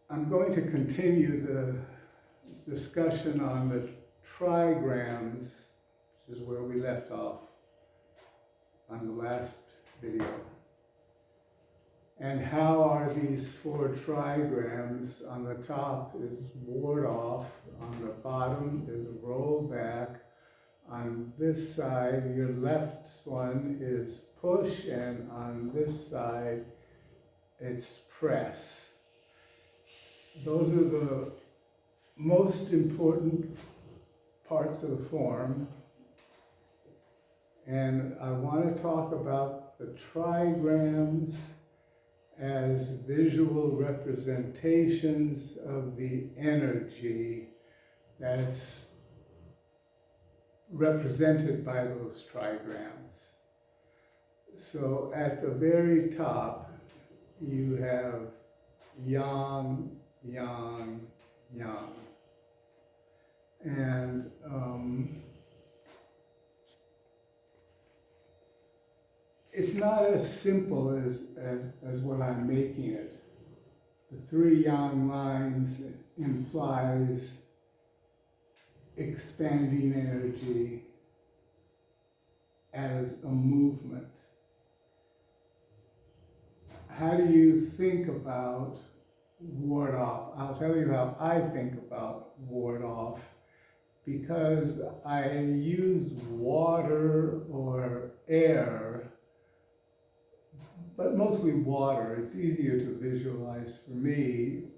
I'm going to continue the discussion on the trigrams, which is where we left off on the last video. And how are these four trigrams? On the top is ward off, on the bottom is roll back. On this side, your left one is push, and on this side, it's press. Those are the most important parts of the form. And I want to talk about the trigrams as visual representations of the energy that's represented by those trigrams. So at the very top, you have yang, yang, yang. And it's not as simple as what I'm making it. The three yang lines implies expanding energy as a movement. How do you think about ward off? I'll tell you how I think about ward off, because I use water or air, but mostly water. It's easier to visualize for me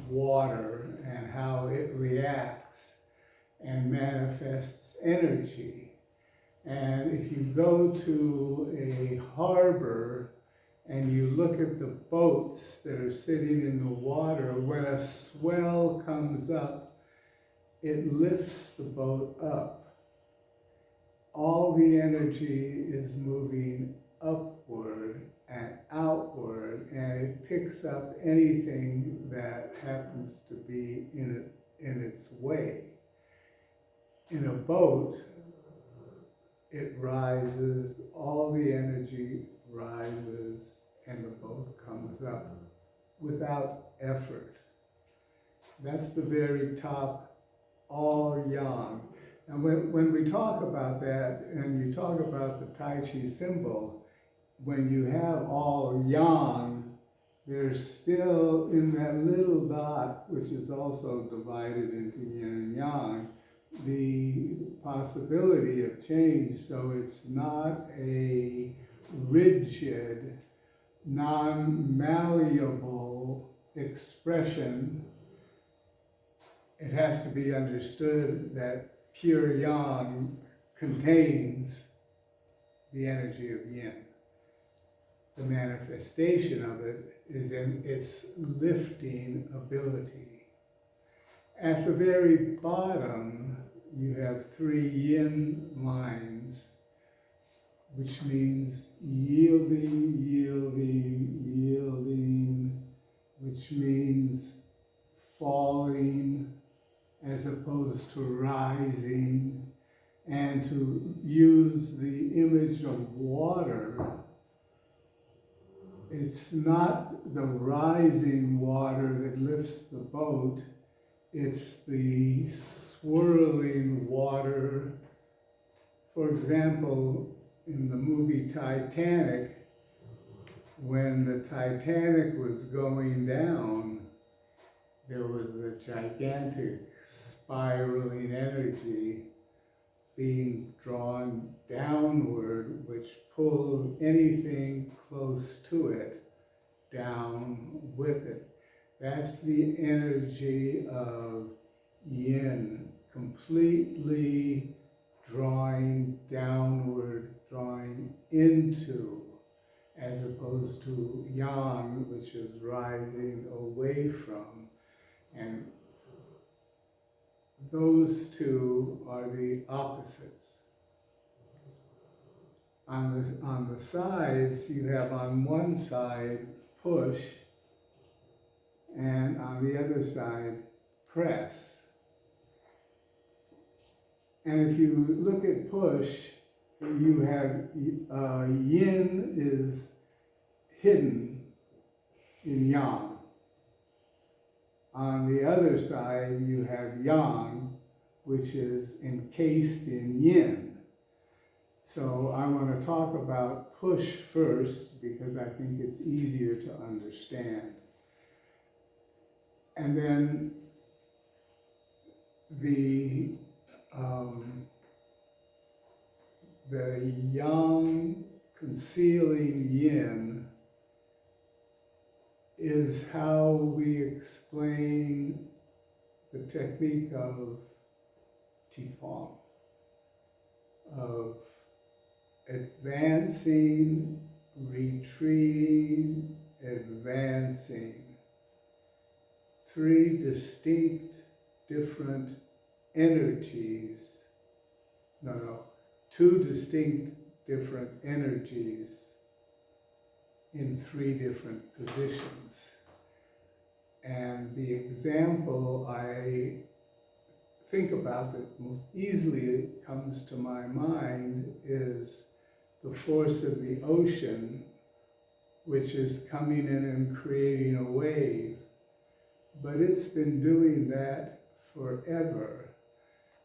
water and how it reacts and manifests energy. And if you go to a harbor and you look at the boats that are sitting in the water, when a swell comes up, it lifts the boat up. All the energy is moving upward and outward, and it picks up anything that happens to be in its way. In a boat, it rises, all the energy rises, and the boat comes up without effort. That's the very top, all yang. And when we talk about that, and you talk about the Tai Chi symbol, when you have all yang, there's still in that little dot, which is also divided into yin and yang, the possibility of change. So it's not a rigid, non-malleable expression. It has to be understood that pure yang contains the energy of yin. The manifestation of it is in its lifting ability. At the very bottom, you have three yin lines, which means yielding, yielding, yielding, which means falling as opposed to rising, and to use the image of water. It's not the rising water that lifts the boat, it's the swirling water. For example, in the movie Titanic, when the Titanic was going down, there was a gigantic spiraling energy being drawn downward, which pulled anything close to it down with it. That's the energy of yin, completely drawing downward, drawing into, as opposed to yang, which is rising away from. And those two are the opposites. On the sides, you have on one side push, and on the other side press. And if you look at push, you have yin is hidden in yang. On the other side, you have yang, which is encased in yin. So I want to talk about push first because I think it's easier to understand. And then the yang concealing yin is how we explain the technique of Qigong, of advancing, retreating, advancing. Three distinct, different energies. Two distinct, different energies in three different positions. And the example I think about that most easily comes to my mind is the force of the ocean, which is coming in and creating a wave. But it's been doing that forever.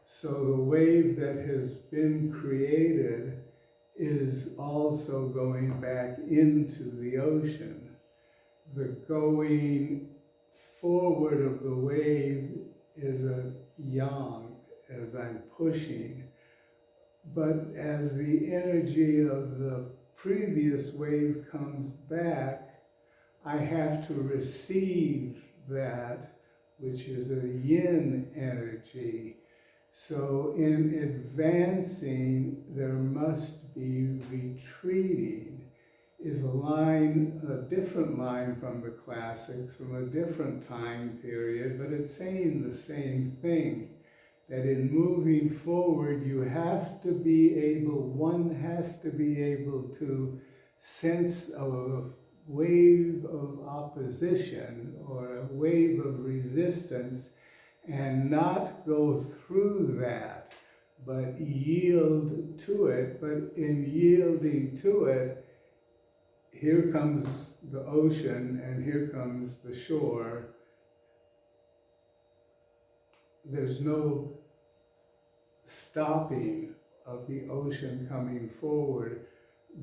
So the wave that has been created is also going back into the ocean. The going forward of the wave is a yang as I'm pushing. But as the energy of the previous wave comes back, I have to receive that, which is a yin energy. So in advancing, there must be retreating. Is a different line from the classics, from a different time period, but it's saying the same thing. That in moving forward, you have to be able, one has to be able to sense a wave of opposition or a wave of resistance and not go through that, but yield to it. But in yielding to it, here comes the ocean and here comes the shore. There's no stopping of the ocean coming forward,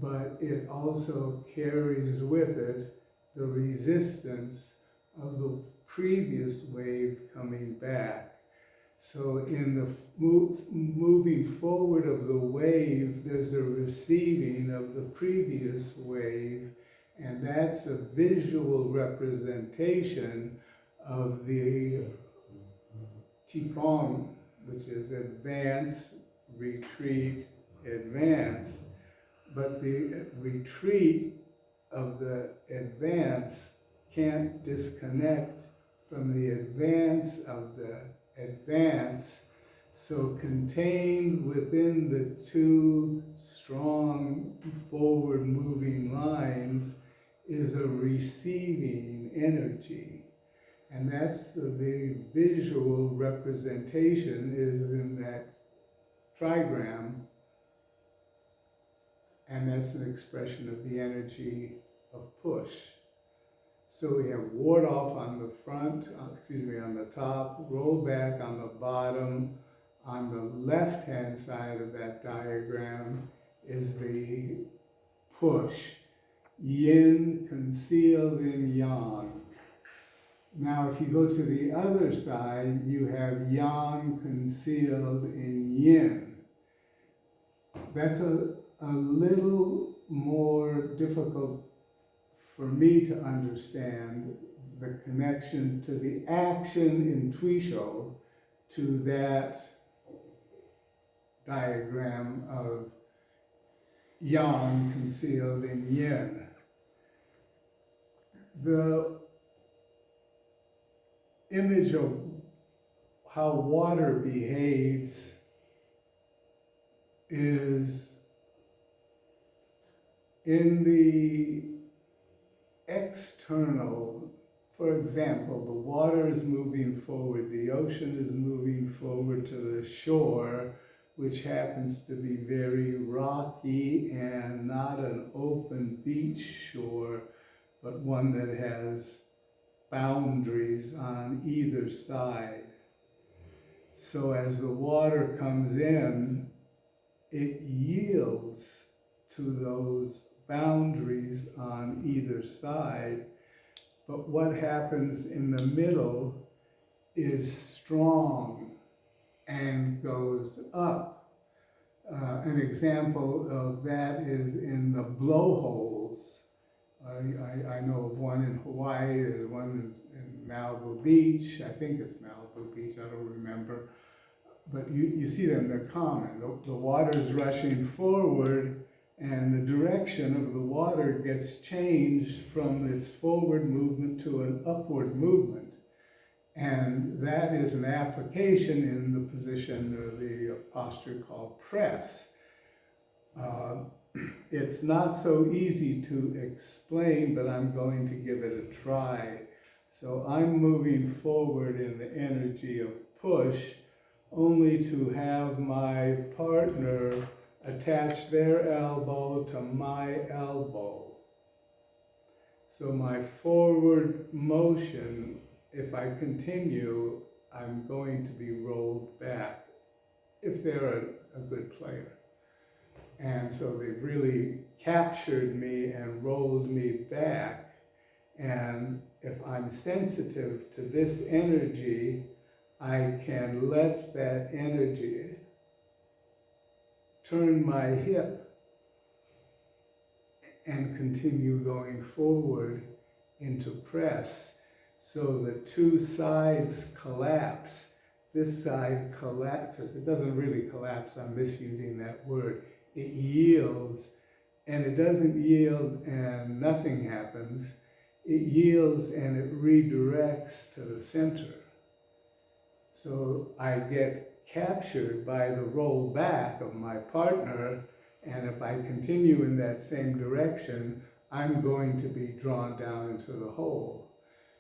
but it also carries with it the resistance of the previous wave coming back. So in the moving forward of the wave, there's a receiving of the previous wave, and that's a visual representation of the Qigong, which is advance, retreat, advance. But the retreat of the advance can't disconnect from the advance of the advance. So contained within the two strong forward moving lines is a receiving energy. And that's the visual representation is in that trigram, and that's an expression of the energy of push. So we have ward off on the front, on the top, roll back on the bottom. On the left-hand side of that diagram is the push, yin concealed in yang. Now, if you go to the other side, you have yang concealed in yin. That's a little more difficult for me to understand, the connection to the action in Tuisho to that diagram of yang concealed in yin. The image of how water behaves is in the external. For example, the water is moving forward, the ocean is moving forward to the shore, which happens to be very rocky and not an open beach shore, but one that has boundaries on either side. So as the water comes in, it yields to those boundaries on either side. But what happens in the middle is strong and goes up. An example of that is in the blowholes. I know of one in Hawaii, there's one in Malibu Beach. I think it's Malibu Beach, I don't remember. But you see them, they're common. The water's rushing forward, and the direction of the water gets changed from its forward movement to an upward movement. And that is an application in the position or the posture called press. It's not so easy to explain, but I'm going to give it a try. So I'm moving forward in the energy of push, only to have my partner attach their elbow to my elbow. So my forward motion, if I continue, I'm going to be rolled back, if they're a good player. And so they've really captured me and rolled me back. And if I'm sensitive to this energy, I can let that energy turn my hip and continue going forward into press. So the two sides collapse. This side collapses. It doesn't really collapse, I'm misusing that word. It yields, and it doesn't yield and nothing happens. It yields and it redirects to the center. So I get captured by the roll back of my partner, and if I continue in that same direction, I'm going to be drawn down into the hole.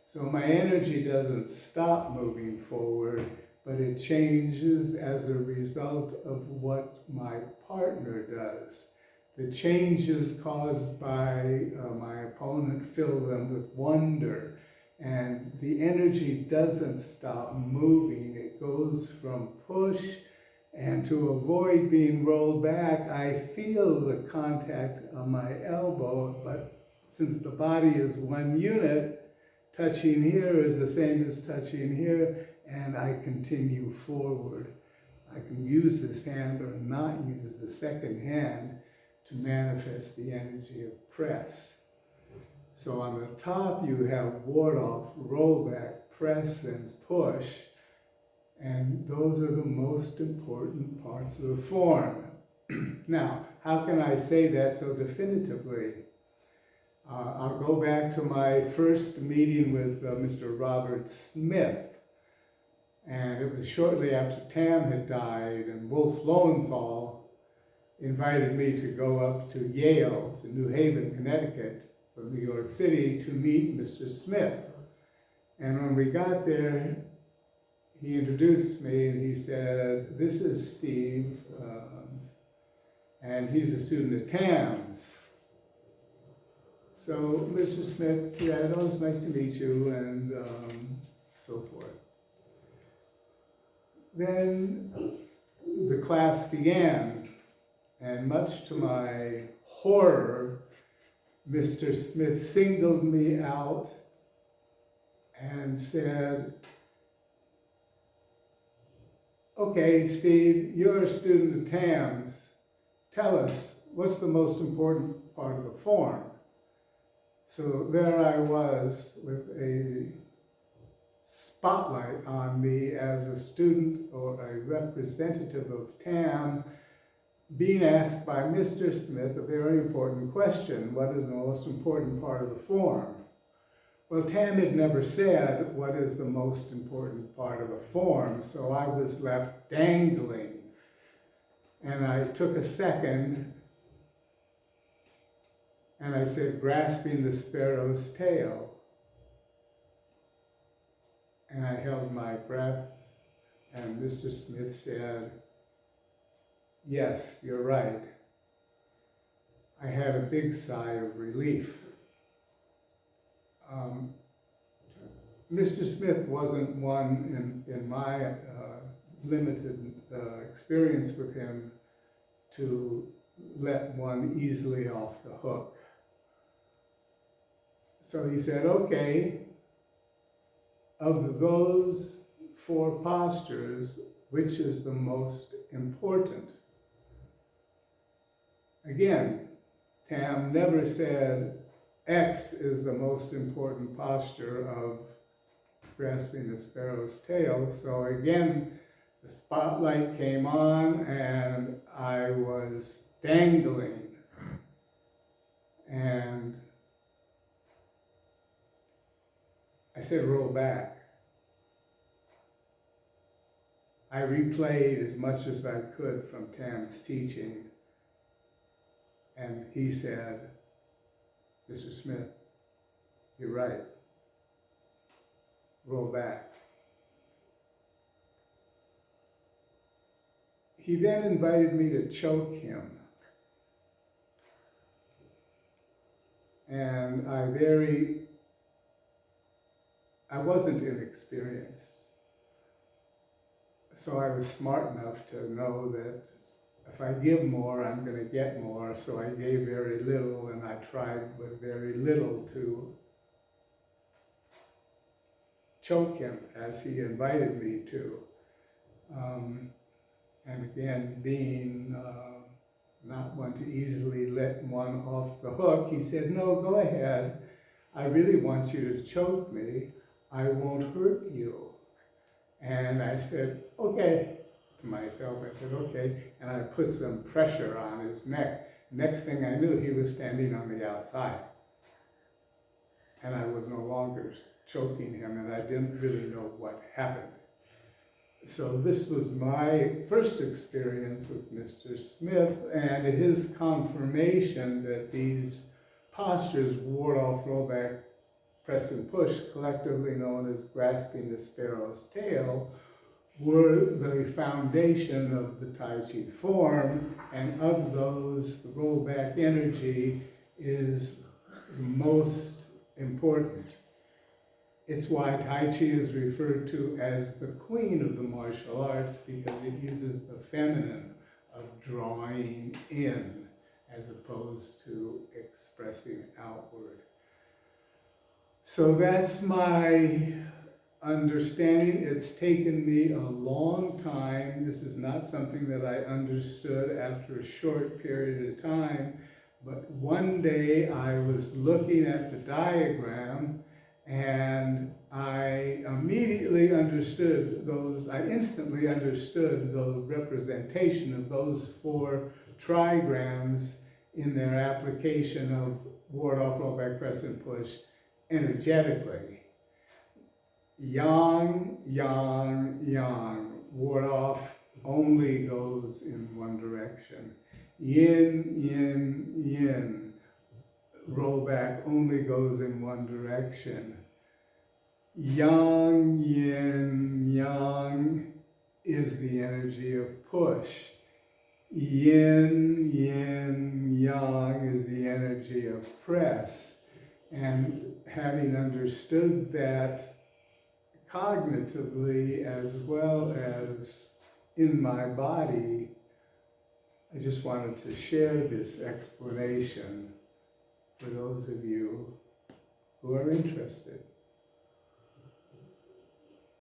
So my energy doesn't stop moving forward, but it changes as a result of what my partner does. The changes caused by my opponent fill them with wonder, and the energy doesn't stop moving. It goes from push, and to avoid being rolled back, I feel the contact on my elbow, but since the body is one unit, touching here is the same as touching here, and I continue forward. I can use this hand or not use the second hand to manifest the energy of press. So on the top you have ward off, roll back, press, and push, and those are the most important parts of the form. Now, how can I say that so definitively? I'll go back to my first meeting with Mr. Robert Smith. And it was shortly after Tam had died, and Wolf Lowenthal invited me to go up to Yale, to New Haven, Connecticut, from New York City, to meet Mr. Smith. And when we got there, he introduced me and he said, "This is Steve, and he's a student at Tam's." So, Mr. Smith, yeah, it was nice to meet you, and so forth. Then the class began, and much to my horror, Mr. Smith singled me out and said, "Okay, Steve, you're a student at TAMS. Tell us, what's the most important part of the form?" So there I was with a spotlight on me as a student or a representative of TAM, being asked by Mr. Smith a very important question: what is the most important part of the form? Well, Tam had never said what is the most important part of the form, so I was left dangling. And I took a second and I said, "Grasping the sparrow's tail." And I held my breath, and Mr. Smith said, "Yes, you're right." I had a big sigh of relief. Mr. Smith wasn't one in my limited experience with him to let one easily off the hook. So he said, okay, of those 4 postures, which is the most important? Again, Tam never said X is the most important posture of grasping the sparrow's tail. So again, the spotlight came on and I was dangling. And I said, roll back. I replayed as much as I could from Tam's teaching. And he said, Mr. Smith, you're right. Roll back. He then invited me to choke him. And I wasn't inexperienced. So I was smart enough to know that if I give more, I'm going to get more. So I gave very little, and I tried with very little to choke him as he invited me to. And again, being not one to easily let one off the hook, he said, no, go ahead. I really want you to choke me. I won't hurt you. And I said, okay. To myself, I said, okay. And I put some pressure on his neck. Next thing I knew, he was standing on the outside. And I was no longer choking him, and I didn't really know what happened. So this was my first experience with Mr. Smith, and his confirmation that these postures, ward off, roll back, press and push, collectively known as grasping the sparrow's tail, were the foundation of the Tai Chi form, and of those, the rollback energy is the most important. It's why Tai Chi is referred to as the queen of the martial arts, because it uses the feminine of drawing in as opposed to expressing outward. So that's my understanding. It's taken me a long time. This is not something that I understood after a short period of time, but one day I was looking at the diagram and I immediately understood I instantly understood the representation of those 4 trigrams in their application of ward off, roll back, press and push energetically. Yang, yang, yang. Ward off only goes in one direction. Yin, yin, yin. Roll back only goes in one direction. Yang, yin, yang is the energy of push. Yin, yin, yang is the energy of press. And having understood that cognitively as well as in my body, I just wanted to share this explanation for those of you who are interested.